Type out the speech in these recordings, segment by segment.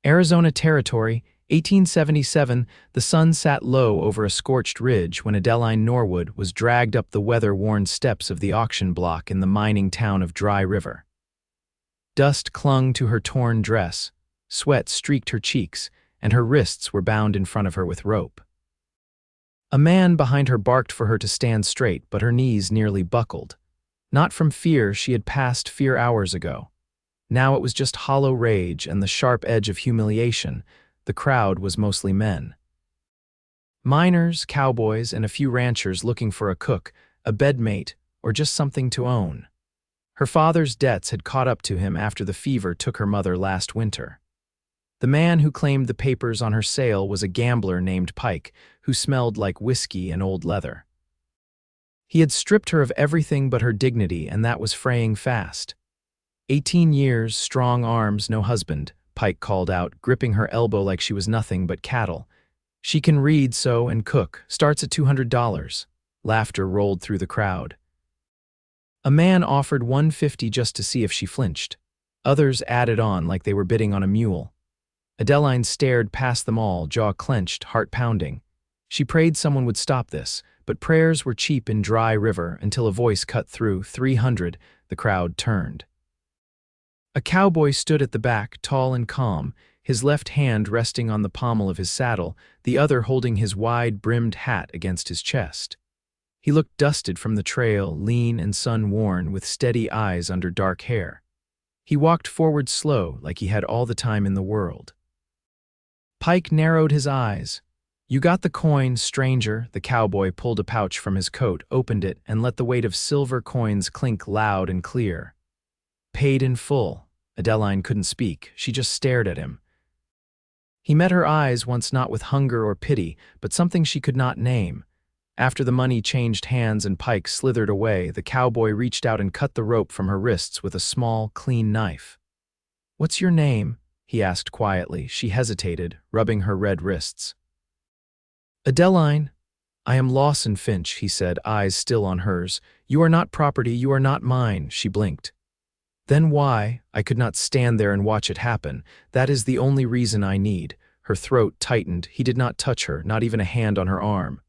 Arizona Territory, 1877. The sun sat low over a scorched ridge when Adeline Norwood was dragged up the weather-worn steps of the auction block in the mining town of Dry River. Dust clung to her torn dress, sweat streaked her cheeks, and her wrists were bound in front of her with rope. A man behind her barked for her to stand straight, but her knees nearly buckled. Not from fear, she had passed fear hours ago. Now it was just hollow rage and the sharp edge of humiliation. The crowd was mostly men. Miners, cowboys, and a few ranchers looking for a cook, a bedmate, or just something to own. Her father's debts had caught up to him after the fever took her mother last winter. The man who claimed the papers on her sale was a gambler named Pike, who smelled like whiskey and old leather. He had stripped her of everything but her dignity, and that was fraying fast. 18 years, strong arms, no husband, Pike called out, gripping her elbow like she was nothing but cattle. She can read, sew, and cook, starts at $200. Laughter rolled through the crowd. A man offered $150 just to see if she flinched. Others added on like they were bidding on a mule. Adeline stared past them all, jaw clenched, heart pounding. She prayed someone would stop this, but prayers were cheap in Dry River until a voice cut through. 300. The crowd turned. A cowboy stood at the back, tall and calm, his left hand resting on the pommel of his saddle, the other holding his wide-brimmed hat against his chest. He looked dusted from the trail, lean and sun-worn, with steady eyes under dark hair. He walked forward slow, like he had all the time in the world. Pike narrowed his eyes. "You got the coin, stranger." The cowboy pulled a pouch from his coat, opened it, and let the weight of silver coins clink loud and clear. "Paid in full." Adeline couldn't speak, she just stared at him. He met her eyes once, not with hunger or pity, but something she could not name. After the money changed hands and Pike slithered away, the cowboy reached out and cut the rope from her wrists with a small, clean knife. "What's your name?" he asked quietly. She hesitated, rubbing her red wrists. "Adeline." "I am Lawson Finch," he said, eyes still on hers. "You are not property, you are not mine." She blinked. "Then why?" "I could not stand there and watch it happen. That is the only reason I need." Her throat tightened. He did not touch her, not even a hand on her arm.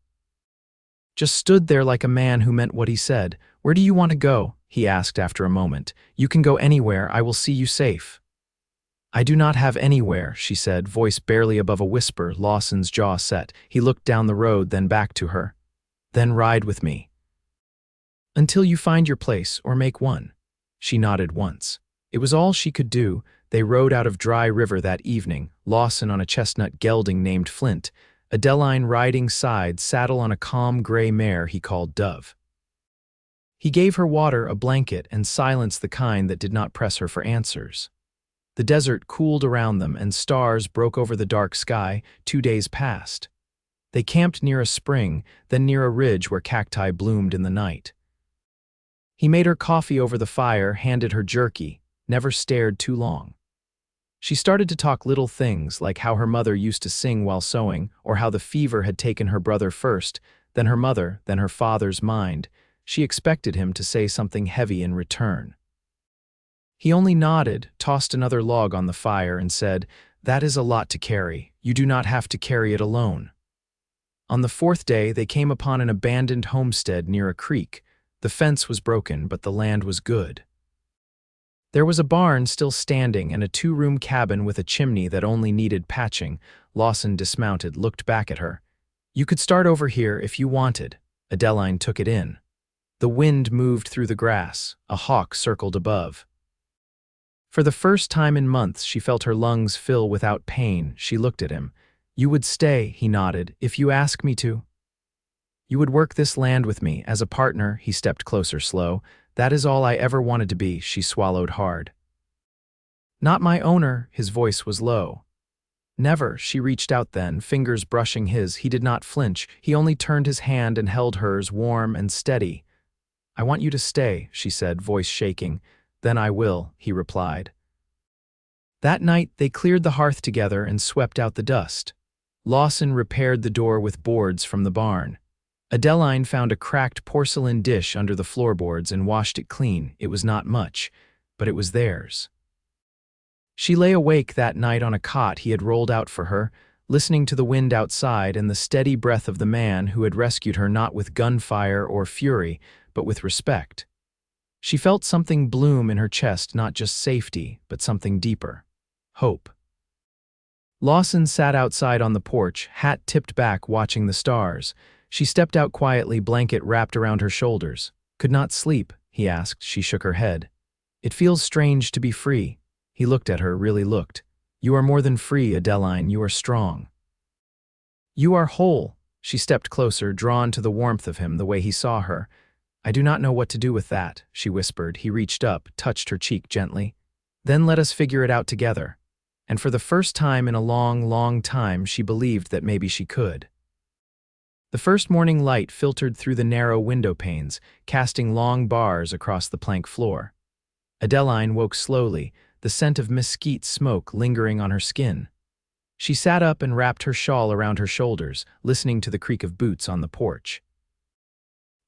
Just stood there like a man who meant what he said. "Where do you want to go?" he asked after a moment. "You can go anywhere. I will see you safe." "I do not have anywhere," she said, voice barely above a whisper. Lawson's jaw set. He looked down the road, then back to her. "Then ride with me." "Until you find your place, or make one." She nodded once. It was all she could do. They rode out of Dry River that evening, Lawson on a chestnut gelding named Flint, Adeline riding side saddle on a calm gray mare he called Dove. He gave her water, a blanket, and silence the kind that did not press her for answers. The desert cooled around them, and stars broke over the dark sky. 2 days passed. They camped near a spring, then near a ridge where cacti bloomed in the night. He made her coffee over the fire, handed her jerky, never stared too long. She started to talk little things, like how her mother used to sing while sewing, or how the fever had taken her brother first, then her mother, then her father's mind. She expected him to say something heavy in return. He only nodded, tossed another log on the fire, and said, "That is a lot to carry. You do not have to carry it alone." On the 4th day, they came upon an abandoned homestead near a creek. The fence was broken, but the land was good. There was a barn still standing and a 2-room cabin with a chimney that only needed patching. Lawson dismounted, looked back at her. "You could start over here if you wanted." Adeline took it in. The wind moved through the grass. A hawk circled above. For the first time in months, she felt her lungs fill without pain. She looked at him. "You would stay," he nodded, "if you ask me to. You would work this land with me, as a partner." He stepped closer, slow. "That is all I ever wanted to be." She swallowed hard. "Not my owner." His voice was low. "Never." She reached out then, fingers brushing his. He did not flinch. He only turned his hand and held hers, warm and steady. "I want you to stay," she said, voice shaking. "Then I will," he replied. That night, they cleared the hearth together and swept out the dust. Lawson repaired the door with boards from the barn. Adeline found a cracked porcelain dish under the floorboards and washed it clean. It was not much, but it was theirs. She lay awake that night on a cot he had rolled out for her, listening to the wind outside and the steady breath of the man who had rescued her not with gunfire or fury, but with respect. She felt something bloom in her chest, not just safety, but something deeper. Hope. Lawson sat outside on the porch, hat tipped back, watching the stars. She stepped out quietly, blanket wrapped around her shoulders. "Could not sleep?" he asked. She shook her head. "It feels strange to be free." He looked at her, really looked. "You are more than free, Adeline, you are strong. You are whole." She stepped closer, drawn to the warmth of him, the way he saw her. "I do not know what to do with that," she whispered. He reached up, touched her cheek gently. "Then let us figure it out together." And for the first time in a long, long time, she believed that maybe she could. The first morning light filtered through the narrow window panes, casting long bars across the plank floor. Adeline woke slowly, the scent of mesquite smoke lingering on her skin. She sat up and wrapped her shawl around her shoulders, listening to the creak of boots on the porch.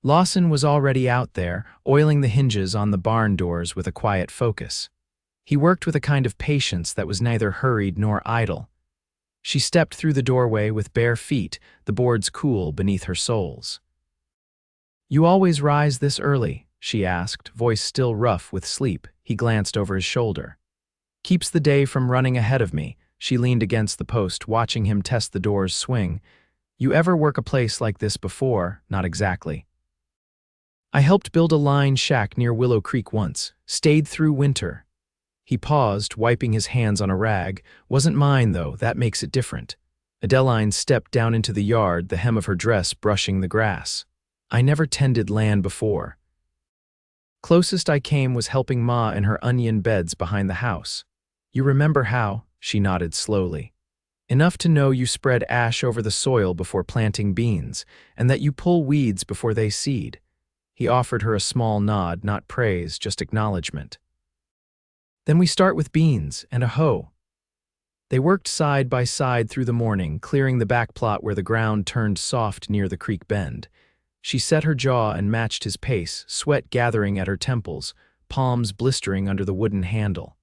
Lawson was already out there, oiling the hinges on the barn doors with a quiet focus. He worked with a kind of patience that was neither hurried nor idle. She stepped through the doorway with bare feet, the boards cool beneath her soles. "You always rise this early?" she asked, voice still rough with sleep. He glanced over his shoulder. "Keeps the day from running ahead of me." She leaned against the post, watching him test the door's swing. "You ever work a place like this before?" "Not exactly. I helped build a line shack near Willow Creek once. Stayed through winter." He paused, wiping his hands on a rag. "Wasn't mine, though. That makes it different." Adeline stepped down into the yard, the hem of her dress brushing the grass. "I never tended land before. Closest I came was helping Ma in her onion beds behind the house." "You remember how?" She nodded slowly. "Enough to know you spread ash over the soil before planting beans, and that you pull weeds before they seed." He offered her a small nod, not praise, just acknowledgement. "Then we start with beans and a hoe." They worked side by side through the morning, clearing the back plot where the ground turned soft near the creek bend. She set her jaw and matched his pace, sweat gathering at her temples, palms blistering under the wooden handle.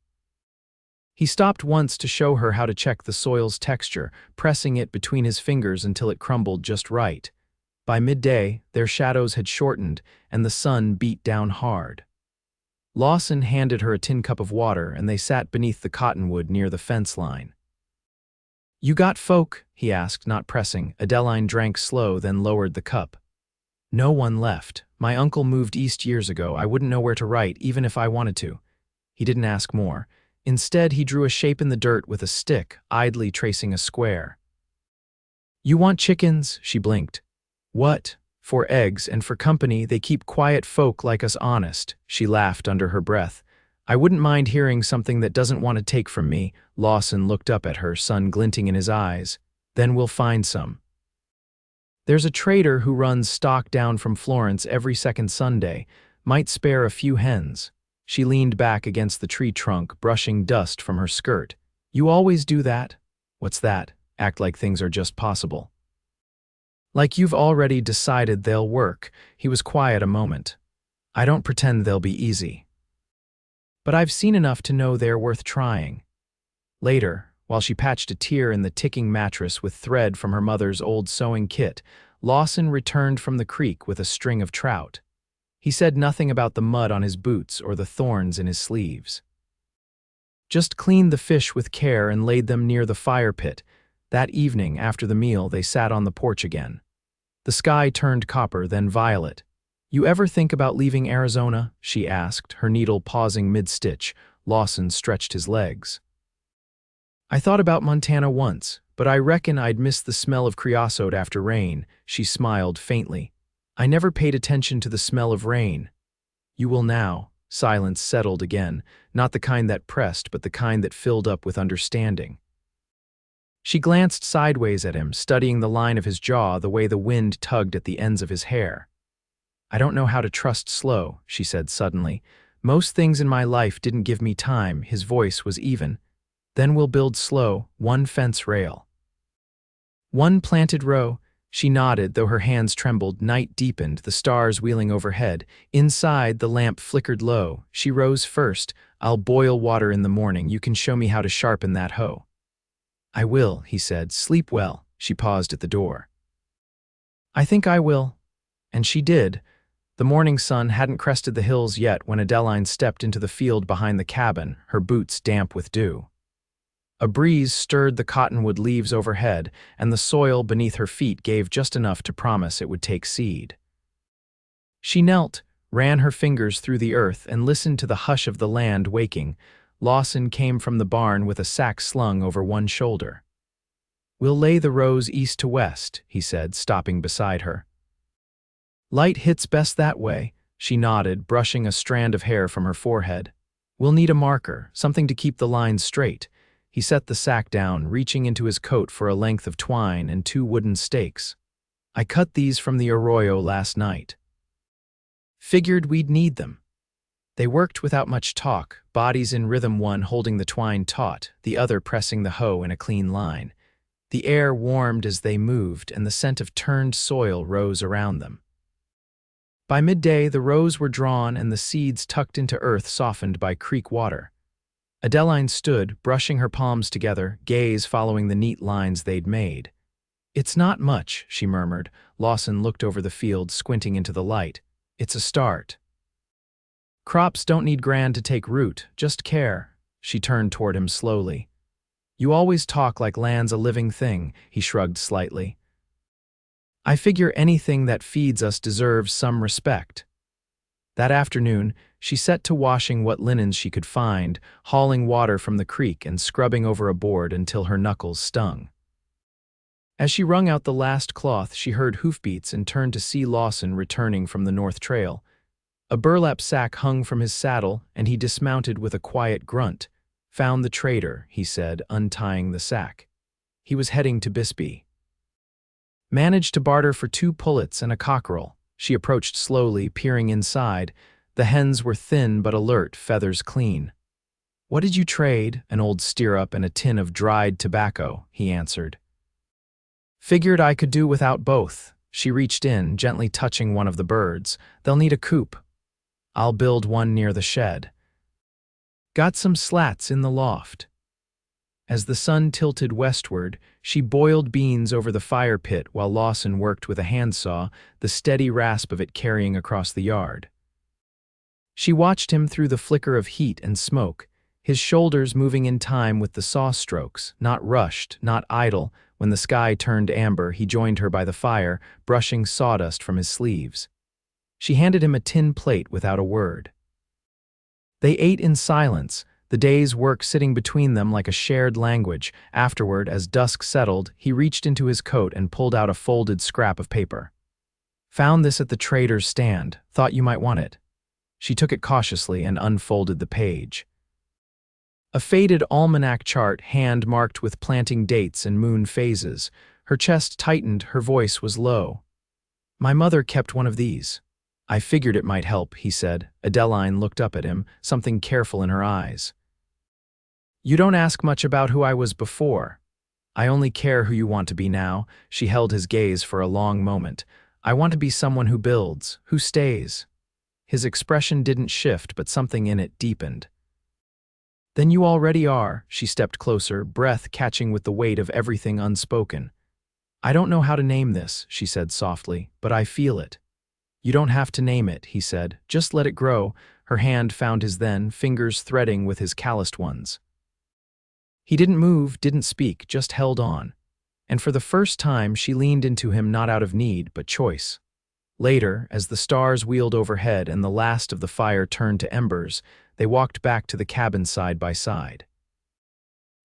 He stopped once to show her how to check the soil's texture, pressing it between his fingers until it crumbled just right. By midday, their shadows had shortened, and the sun beat down hard. Lawson handed her a tin cup of water, and they sat beneath the cottonwood near the fence line. "You got folk?" he asked, not pressing. Adeline drank slow, then lowered the cup. "No one left. My uncle moved east years ago. I wouldn't know where to write, even if I wanted to." He didn't ask more. Instead, he drew a shape in the dirt with a stick, idly tracing a square. "You want chickens?" She blinked. "What?" "For eggs, and for company. They keep quiet folk like us honest." She laughed under her breath. "I wouldn't mind hearing something that doesn't want to take from me." Lawson looked up at her, sun glinting in his eyes. "Then we'll find some. There's a trader who runs stock down from Florence every second Sunday. Might spare a few hens." She leaned back against the tree trunk, brushing dust from her skirt. "You always do that?" "What's that?" "Act like things are just possible. Like you've already decided they'll work." He was quiet a moment. "I don't pretend they'll be easy. But I've seen enough to know they're worth trying." Later, while she patched a tear in the ticking mattress with thread from her mother's old sewing kit, Lawson returned from the creek with a string of trout. He said nothing about the mud on his boots or the thorns in his sleeves. Just cleaned the fish with care and laid them near the fire pit. That evening, after the meal, they sat on the porch again. The sky turned copper, then violet. "You ever think about leaving Arizona?" she asked, her needle pausing mid-stitch. Lawson stretched his legs. "I thought about Montana once, but I reckon I'd miss the smell of creosote after rain." She smiled faintly. "I never paid attention to the smell of rain." "You will now." Silence settled again, not the kind that pressed, but the kind that filled up with understanding. She glanced sideways at him, studying the line of his jaw, the way the wind tugged at the ends of his hair. "I don't know how to trust slow," she said suddenly. "Most things in my life didn't give me time." His voice was even. "Then we'll build slow, one fence rail. One planted row." She nodded, though her hands trembled. Night deepened, the stars wheeling overhead. Inside, the lamp flickered low. She rose first, I'll boil water in the morning. You can show me how to sharpen that hoe." "I will," he said. "Sleep well." She paused at the door. "I think I will." And she did. The morning sun hadn't crested the hills yet when Adeline stepped into the field behind the cabin, her boots damp with dew. A breeze stirred the cottonwood leaves overhead, and the soil beneath her feet gave just enough to promise it would take seed. She knelt, ran her fingers through the earth, and listened to the hush of the land waking. Lawson came from the barn with a sack slung over one shoulder. "We'll lay the rows east to west," he said, stopping beside her. "Light hits best that way," she nodded, brushing a strand of hair from her forehead. "We'll need a marker, something to keep the lines straight." He set the sack down, reaching into his coat for a length of twine and 2 wooden stakes. "I cut these from the arroyo last night. Figured we'd need them." They worked without much talk, bodies in rhythm, one holding the twine taut, the other pressing the hoe in a clean line. The air warmed as they moved, and the scent of turned soil rose around them. By midday, the rows were drawn and the seeds tucked into earth softened by creek water. Adeline stood, brushing her palms together, gaze following the neat lines they'd made. "It's not much," she murmured. Lawson looked over the field, squinting into the light. "It's a start." "Crops don't need grand to take root, just care." She turned toward him slowly. "You always talk like land's a living thing," he shrugged slightly. "I figure anything that feeds us deserves some respect." That afternoon, she set to washing what linens she could find, hauling water from the creek and scrubbing over a board until her knuckles stung. As she wrung out the last cloth, she heard hoofbeats and turned to see Lawson returning from the north trail. A burlap sack hung from his saddle, and he dismounted with a quiet grunt. "Found the trader," he said, untying the sack. He was heading to Bisbee. "Managed to barter for 2 pullets and a cockerel." She approached slowly, peering inside. The hens were thin but alert, feathers clean. "What did you trade?" "An old stirrup and a tin of dried tobacco," he answered. "Figured I could do without both." She reached in, gently touching one of the birds. "They'll need a coop." "I'll build one near the shed." "Got some slats in the loft." As the sun tilted westward, she boiled beans over the fire pit while Lawson worked with a handsaw, the steady rasp of it carrying across the yard. She watched him through the flicker of heat and smoke, his shoulders moving in time with the saw strokes, not rushed, not idle. When the sky turned amber, he joined her by the fire, brushing sawdust from his sleeves. She handed him a tin plate without a word. They ate in silence, the day's work sitting between them like a shared language. Afterward, as dusk settled, he reached into his coat and pulled out a folded scrap of paper. "Found this at the trader's stand. Thought you might want it." She took it cautiously and unfolded the page. A faded almanac chart, hand-marked with planting dates and moon phases. Her chest tightened, her voice was low. "My mother kept one of these." "I figured it might help," he said. Adeline looked up at him, something careful in her eyes. "You don't ask much about who I was before." "I only care who you want to be now." She held his gaze for a long moment. "I want to be someone who builds, who stays." His expression didn't shift, but something in it deepened. "Then you already are." She stepped closer, breath catching with the weight of everything unspoken. "I don't know how to name this," she said softly, "but I feel it." "You don't have to name it," he said. "Just let it grow." Her hand found his then, fingers threading with his calloused ones. He didn't move, didn't speak, just held on. And for the first time, she leaned into him not out of need, but choice. Later, as the stars wheeled overhead and the last of the fire turned to embers, they walked back to the cabin side by side.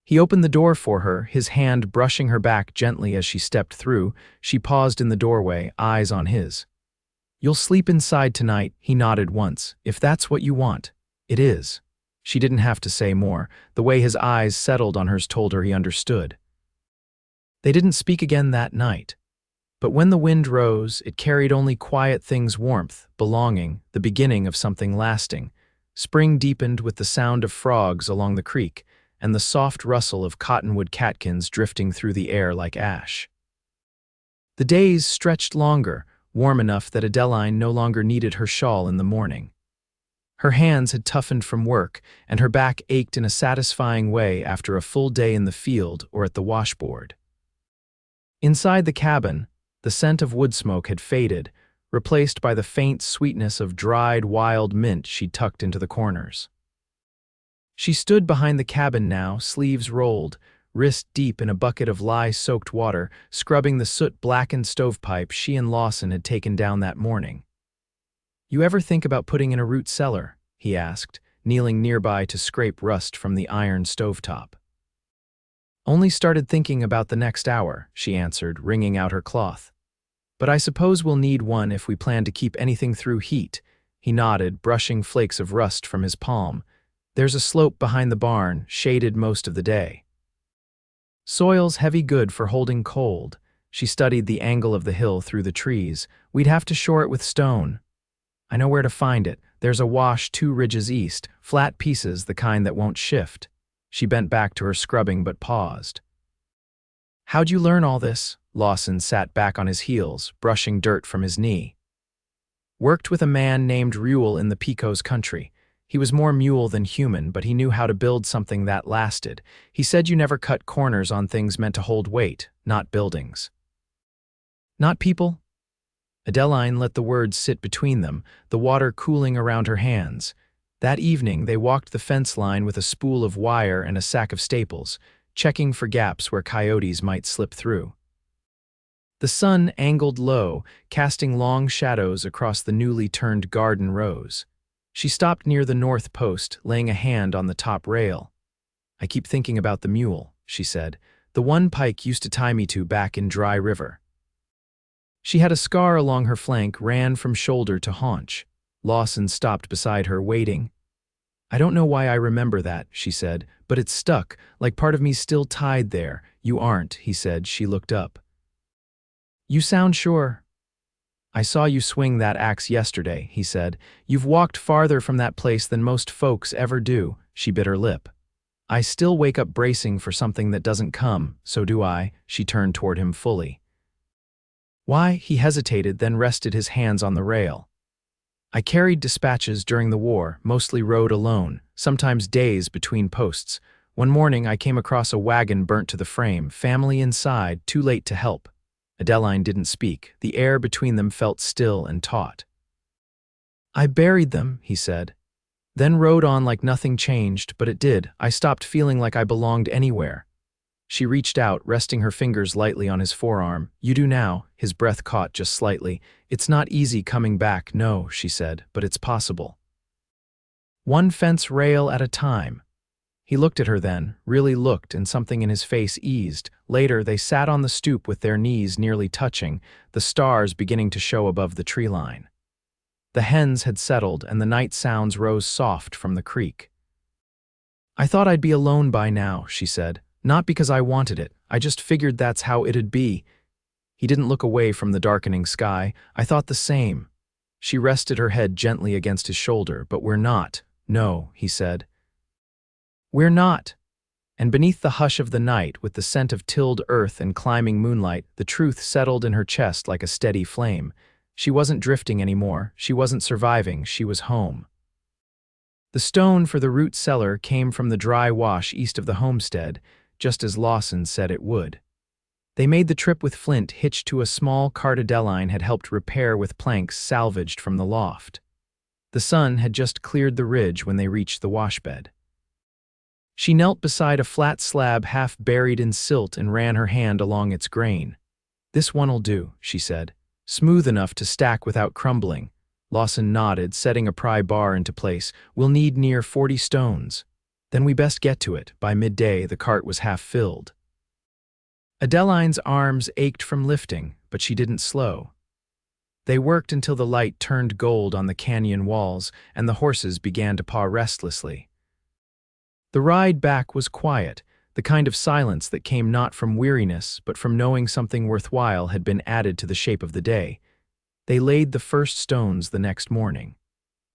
He opened the door for her, his hand brushing her back gently as she stepped through. She paused in the doorway, eyes on his. "You'll sleep inside tonight," he nodded once. "If that's what you want." "It is." She didn't have to say more. The way his eyes settled on hers told her he understood. They didn't speak again that night. But when the wind rose, it carried only quiet things, warmth, belonging, the beginning of something lasting. Spring deepened with the sound of frogs along the creek and the soft rustle of cottonwood catkins drifting through the air like ash. The days stretched longer, warm enough that Adeline no longer needed her shawl in the morning. Her hands had toughened from work, and her back ached in a satisfying way after a full day in the field or at the washboard. Inside the cabin, the scent of wood smoke had faded, replaced by the faint sweetness of dried wild mint she'd tucked into the corners. She stood behind the cabin now, sleeves rolled, wrist deep in a bucket of lye-soaked water, scrubbing the soot-blackened stovepipe she and Lawson had taken down that morning. "You ever think about putting in a root cellar?" he asked, kneeling nearby to scrape rust from the iron stovetop. "Only started thinking about the next hour," she answered, wringing out her cloth. "But I suppose we'll need one if we plan to keep anything through heat." He nodded, brushing flakes of rust from his palm. "There's a slope behind the barn, shaded most of the day. Soil's heavy good for holding cold." She studied the angle of the hill through the trees. "We'd have to shore it with stone. I know where to find it. There's a wash 2 ridges east, flat pieces, the kind that won't shift." She bent back to her scrubbing but paused. "How'd you learn all this?" Lawson sat back on his heels, brushing dirt from his knee. "Worked with a man named Reuel in the Pecos country. He was more mule than human, but he knew how to build something that lasted. He said you never cut corners on things meant to hold weight, not buildings." "Not people?" Adeline let the words sit between them, the water cooling around her hands. That evening, they walked the fence line with a spool of wire and a sack of staples, checking for gaps where coyotes might slip through. The sun angled low, casting long shadows across the newly turned garden rows. She stopped near the north post, laying a hand on the top rail. "I keep thinking about the mule," she said. "The one Pike used to tie me to back in Dry River." She had a scar along her flank, ran from shoulder to haunch. Lawson stopped beside her, waiting. "I don't know why I remember that," she said, "but it's stuck, like part of me's still tied there." "You aren't," he said. She looked up. "You sound sure." "I saw you swing that axe yesterday," he said. "You've walked farther from that place than most folks ever do." She bit her lip. "I still wake up bracing for something that doesn't come, so do I." She turned toward him fully. "Why?" He hesitated, then rested his hands on the rail. "I carried dispatches during the war, mostly rode alone, sometimes days between posts. One morning I came across a wagon burnt to the frame, family inside, too late to help." Adeline didn't speak. The air between them felt still and taut. "I buried them," he said. "Then rode on like nothing changed, but it did. I stopped feeling like I belonged anywhere." She reached out, resting her fingers lightly on his forearm. "You do now." His breath caught just slightly. "It's not easy coming back, no," she said, "but it's possible. One fence rail at a time." He looked at her then, really looked, and something in his face eased. Later, they sat on the stoop with their knees nearly touching, the stars beginning to show above the tree line. The hens had settled, and the night sounds rose soft from the creek. "I thought I'd be alone by now," she said. "Not because I wanted it. I just figured that's how it'd be." He didn't look away from the darkening sky. "I thought the same." She rested her head gently against his shoulder. "But we're not." "No," he said. "We're not." And beneath the hush of the night, with the scent of tilled earth and climbing moonlight, the truth settled in her chest like a steady flame. She wasn't drifting anymore. She wasn't surviving. She was home. The stone for the root cellar came from the dry wash east of the homestead, just as Lawson said it would. They made the trip with Flint hitched to a small cart Adeline had helped repair with planks salvaged from the loft. The sun had just cleared the ridge when they reached the washbed. She knelt beside a flat slab half buried in silt and ran her hand along its grain. "This one'll do," she said. "Smooth enough to stack without crumbling." Lawson nodded, setting a pry bar into place. "We'll need near 40 stones. Then we best get to it." By midday, the cart was half filled. Adeline's arms ached from lifting, but she didn't slow. They worked until the light turned gold on the canyon walls and the horses began to paw restlessly. The ride back was quiet, the kind of silence that came not from weariness, but from knowing something worthwhile had been added to the shape of the day. They laid the first stones the next morning.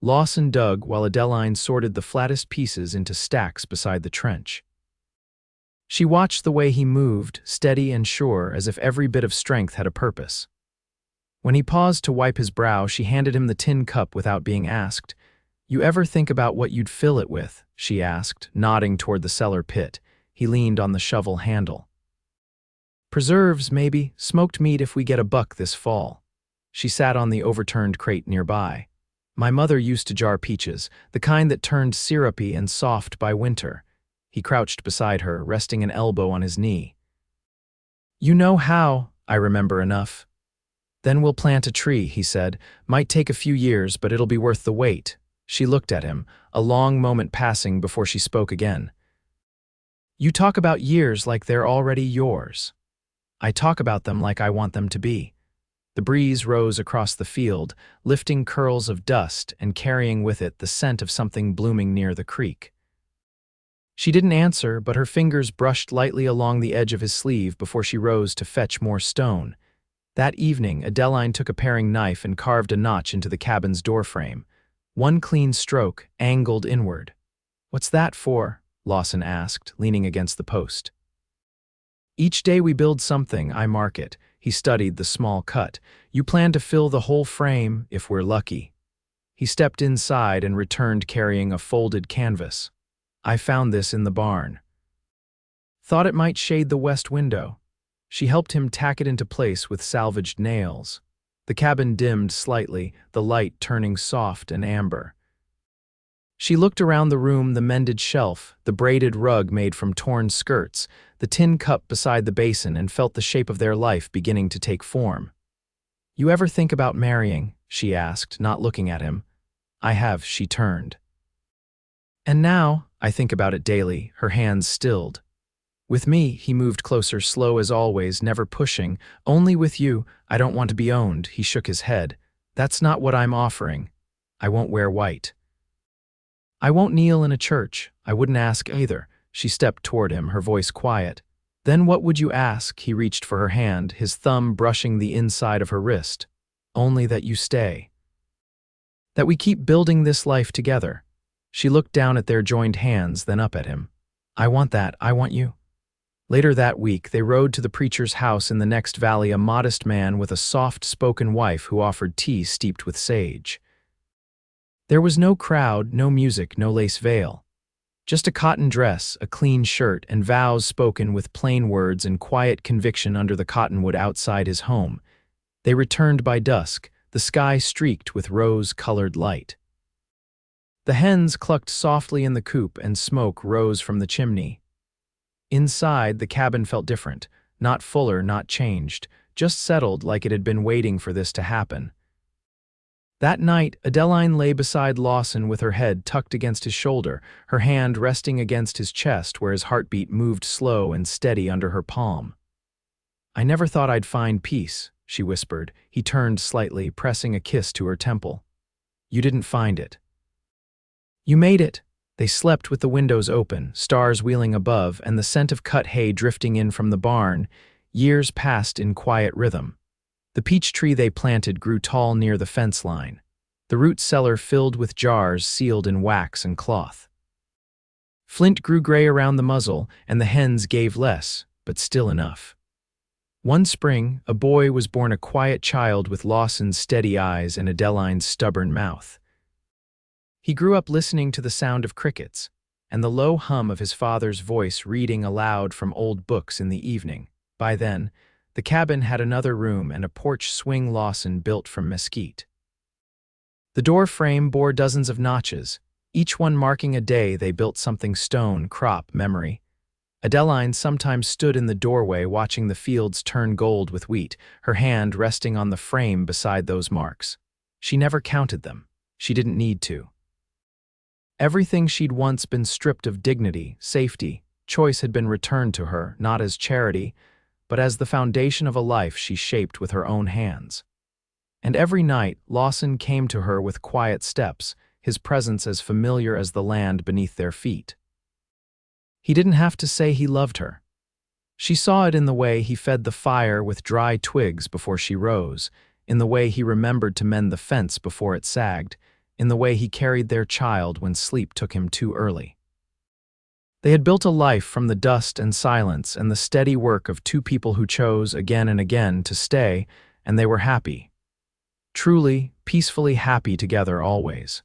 Lawson dug while Adeline sorted the flattest pieces into stacks beside the trench. She watched the way he moved, steady and sure, as if every bit of strength had a purpose. When he paused to wipe his brow, she handed him the tin cup without being asked. You ever think about what you'd fill it with? She asked, nodding toward the cellar pit. He leaned on the shovel handle. Preserves, maybe. Smoked meat if we get a buck this fall. She sat on the overturned crate nearby. My mother used to jar peaches, the kind that turned syrupy and soft by winter. He crouched beside her, resting an elbow on his knee. You know how, I remember enough. Then we'll plant a tree, he said. Might take a few years, but it'll be worth the wait. She looked at him, a long moment passing before she spoke again. You talk about years like they're already yours. I talk about them like I want them to be. The breeze rose across the field, lifting curls of dust and carrying with it the scent of something blooming near the creek. She didn't answer, but her fingers brushed lightly along the edge of his sleeve before she rose to fetch more stone. That evening, Adeline took a paring knife and carved a notch into the cabin's doorframe. One clean stroke, angled inward. What's that for? Lawson asked, leaning against the post. Each day we build something, I mark it. He studied the small cut. You plan to fill the whole frame, if we're lucky. He stepped inside and returned carrying a folded canvas. I found this in the barn. Thought it might shade the west window. She helped him tack it into place with salvaged nails. The cabin dimmed slightly, the light turning soft and amber. She looked around the room, the mended shelf, the braided rug made from torn skirts, the tin cup beside the basin, and felt the shape of their life beginning to take form. You ever think about marrying? She asked, not looking at him. I have, she turned. And now, I think about it daily, her hands stilled. With me, he moved closer, slow as always, never pushing. Only with you, I don't want to be owned, he shook his head. That's not what I'm offering. I won't wear white. I won't kneel in a church. I wouldn't ask either. She stepped toward him, her voice quiet. Then what would you ask? He reached for her hand, his thumb brushing the inside of her wrist. Only that you stay. That we keep building this life together. She looked down at their joined hands, then up at him. I want that. I want you. Later that week, they rode to the preacher's house in the next valley, a modest man with a soft-spoken wife who offered tea steeped with sage. There was no crowd, no music, no lace veil. Just a cotton dress, a clean shirt, and vows spoken with plain words and quiet conviction under the cottonwood outside his home. They returned by dusk, the sky streaked with rose-colored light. The hens clucked softly in the coop and smoke rose from the chimney. Inside, the cabin felt different, not fuller, not changed, just settled like it had been waiting for this to happen. That night, Adeline lay beside Lawson with her head tucked against his shoulder, her hand resting against his chest where his heartbeat moved slow and steady under her palm. I never thought I'd find peace, she whispered. He turned slightly, pressing a kiss to her temple. You didn't find it. You made it. They slept with the windows open, stars wheeling above, and the scent of cut hay drifting in from the barn. Years passed in quiet rhythm. The peach tree they planted grew tall near the fence line, the root cellar filled with jars sealed in wax and cloth. Flint grew gray around the muzzle, and the hens gave less, but still enough. One spring, a boy was born, a quiet child with Lawson's steady eyes and Adeline's stubborn mouth. He grew up listening to the sound of crickets and the low hum of his father's voice reading aloud from old books in the evening. By then, the cabin had another room and a porch swing Lawson built from mesquite. The door frame bore dozens of notches, each one marking a day they built something: stone, crop, memory. Adeline sometimes stood in the doorway watching the fields turn gold with wheat, her hand resting on the frame beside those marks. She never counted them. She didn't need to. Everything she'd once been stripped of dignity, safety, choice had been returned to her, not as charity, but as the foundation of a life she shaped with her own hands. And every night, Lawson came to her with quiet steps, his presence as familiar as the land beneath their feet. He didn't have to say he loved her. She saw it in the way he fed the fire with dry twigs before she rose, in the way he remembered to mend the fence before it sagged, in the way he carried their child when sleep took him too early. They had built a life from the dust and silence and the steady work of two people who chose again and again to stay, and they were happy. Truly, peacefully happy together always.